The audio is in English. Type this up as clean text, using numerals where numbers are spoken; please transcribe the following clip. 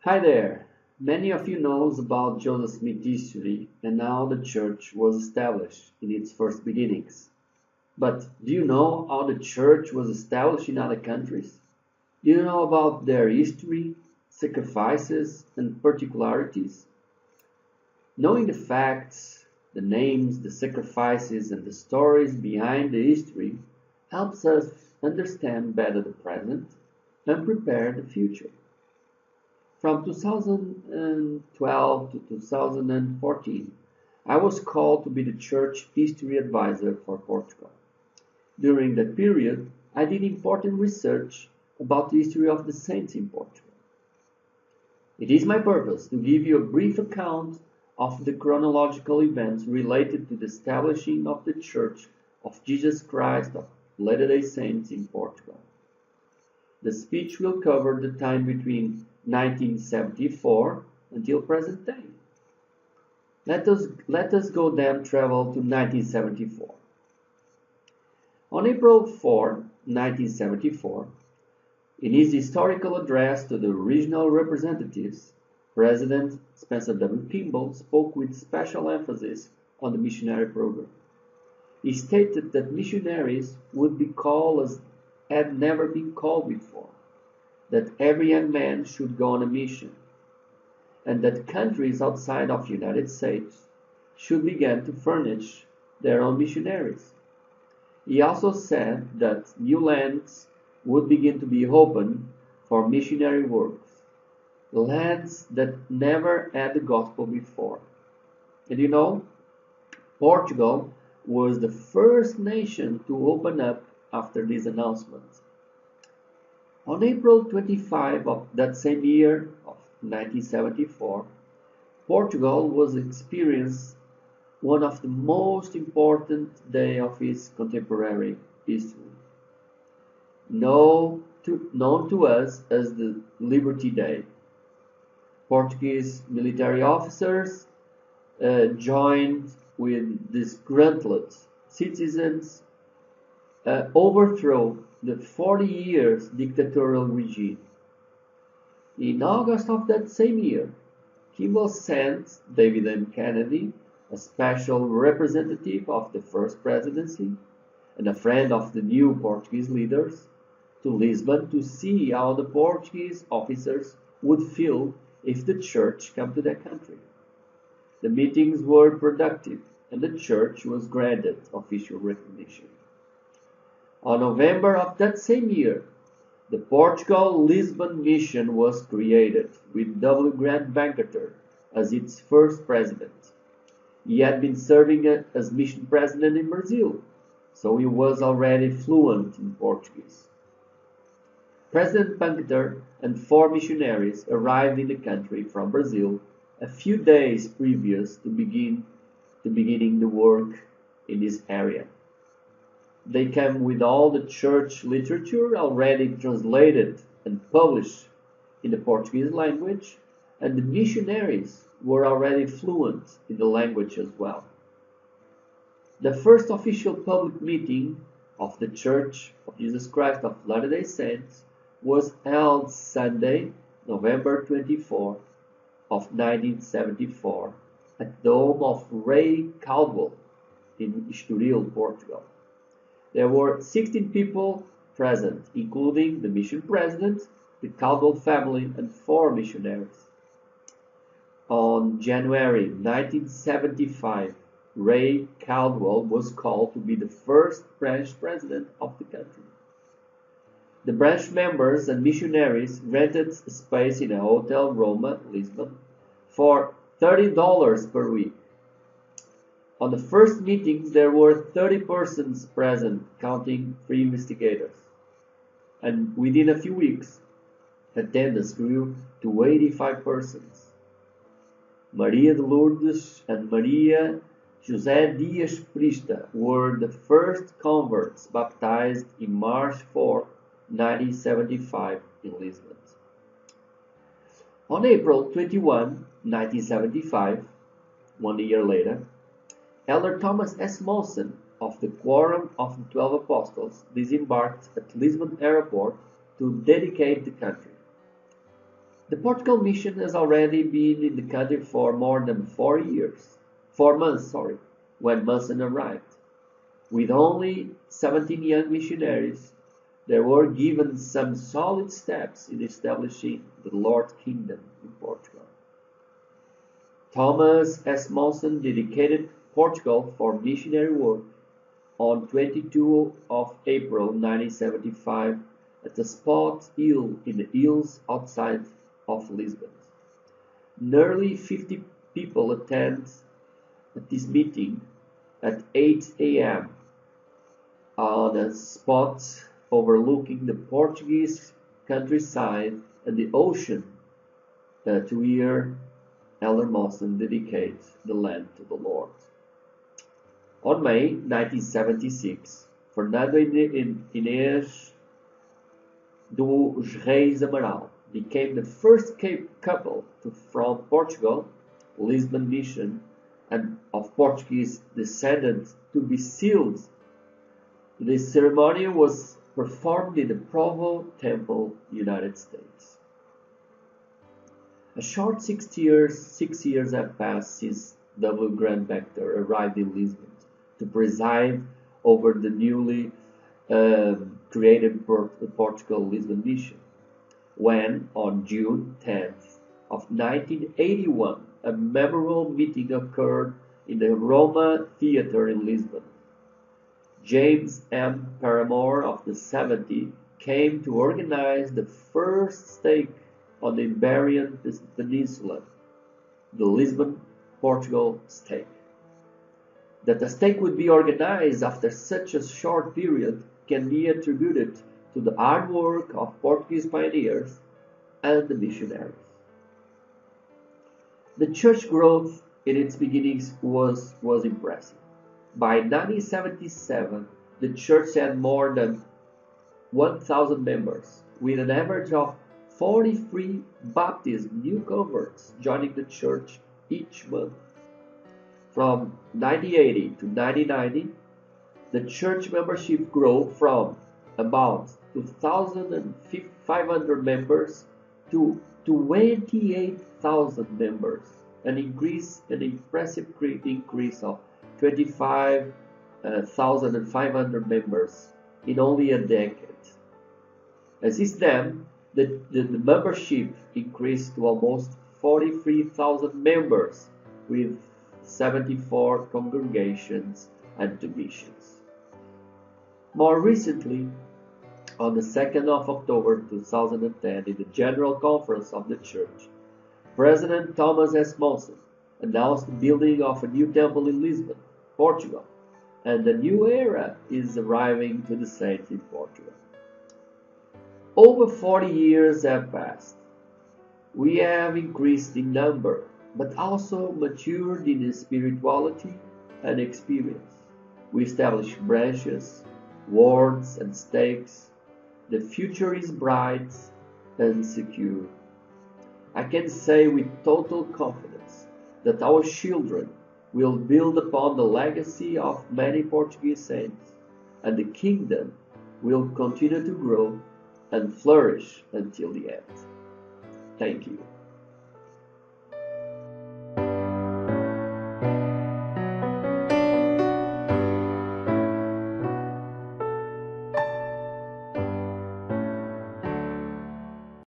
Hi there! Many of you knows about Joseph Smith history and how the church was established in its first beginnings. But do you know how the church was established in other countries? Do you know about their history, sacrifices, and particularities? Knowing the facts, the names, the sacrifices, and the stories behind the history helps us understand better the present and prepare the future. From 2012 to 2014, I was called to be the church history advisor for Portugal. During that period, I did important research about the history of the saints in Portugal. It is my purpose to give you a brief account of the chronological events related to the establishing of the Church of Jesus Christ of Latter-day Saints in Portugal. The speech will cover the time between 1974 until present day. Let us go then travel to 1974. On April 4, 1974, in his historical address to the regional representatives, President Spencer W. Kimball spoke with special emphasis on the missionary program. He stated that missionaries would be called as had never been called before, that every young man should go on a mission, and that countries outside of the United States should begin to furnish their own missionaries. He also said that new lands would begin to be opened for missionary works, lands that never had the gospel before. And you know, Portugal was the first nation to open up after this announcement. On April 25 of that same year of 1974, Portugal was experiencing one of the most important days of its contemporary history, known to us as the Liberty Day. Portuguese military officers joined with disgruntled citizens overthrow the 40 years dictatorial regime. In August of that same year, Kimball sent David M. Kennedy, a special representative of the first presidency and a friend of the new Portuguese leaders, to Lisbon to see how the Portuguese officers would feel if the church came to their country. The meetings were productive and the church was granted official recognition. On November of that same year, the Portugal-Lisbon Mission was created with W. Grant Bankerter as its first president. He had been serving as mission president in Brazil, so he was already fluent in Portuguese. President Bankerter and 4 missionaries arrived in the country from Brazil a few days previous to beginning the work in this area. They came with all the church literature already translated and published in the Portuguese language, and the missionaries were already fluent in the language as well. The first official public meeting of the Church of Jesus Christ of Latter-day Saints was held Sunday, November 24 of 1974 at the home of Ray Caldwell in Estoril, Portugal. There were 16 people present, including the mission president, the Caldwell family, and 4 missionaries. On January 1975, Ray Caldwell was called to be the first branch president of the country. The branch members and missionaries rented space in a hotel Roma, Lisbon, for $30 per week. On the first meeting, there were 30 persons present, counting 3 investigators. And within a few weeks, attendance grew to 85 persons. Maria de Lourdes and Maria José Dias Prista were the first converts baptized in March 4, 1975 in Lisbon. On April 21, 1975, 1 year later, Elder Thomas S. Monson of the Quorum of the 12 Apostles disembarked at Lisbon Airport to dedicate the country. The Portugal mission has already been in the country for more than 4 months, when Manson arrived. With only 17 young missionaries, they were given some solid steps in establishing the Lord's kingdom in Portugal. Thomas S. Monson dedicated Portugal for missionary work on 22 of April 1975 at a spot hill in the hills outside of Lisbon. Nearly 50 people attend this meeting at 8 a.m. on a spot overlooking the Portuguese countryside and the ocean to hear Elder Monson dedicate the land to the Lord. On May 1976, Fernando Inês dos Reis Amaral became the first couple from Portugal, Lisbon Mission, and of Portuguese descent to be sealed. The ceremony was performed in the Provo Temple, United States. A short 6 years have passed since W. Grant Bector arrived in Lisbon to preside over the newly created Portugal Lisbon Mission, when on June 10th of 1981 a memorable meeting occurred in the Roma Theatre in Lisbon. James M. Paramore of the 70 came to organize the first stake on the Iberian Peninsula, the Lisbon, Portugal stake. That the stake would be organized after such a short period can be attributed to the hard work of Portuguese pioneers and the missionaries. The church growth in its beginnings was impressive. By 1977, the church had more than 1,000 members, with an average of 43 Baptist new converts joining the church each month. From 1980 to 1990, the church membership grew from about 2,500 members to 28,000 members, an impressive increase of 25,500 members in only a decade. And since then, the membership increased to almost 43,000 members with 74 congregations and two missions. More recently, on the 2nd of October 2010, in the General Conference of the Church, President Thomas S. Monson announced the building of a new temple in Lisbon, Portugal, and a new era is arriving to the saints in Portugal. Over 40 years have passed. We have increased in number, but also matured in spirituality and experience. We established branches, wards, and stakes. The future is bright and secure. I can say with total confidence that our children will build upon the legacy of many Portuguese saints, and the kingdom will continue to grow and flourish until the end. Thank you.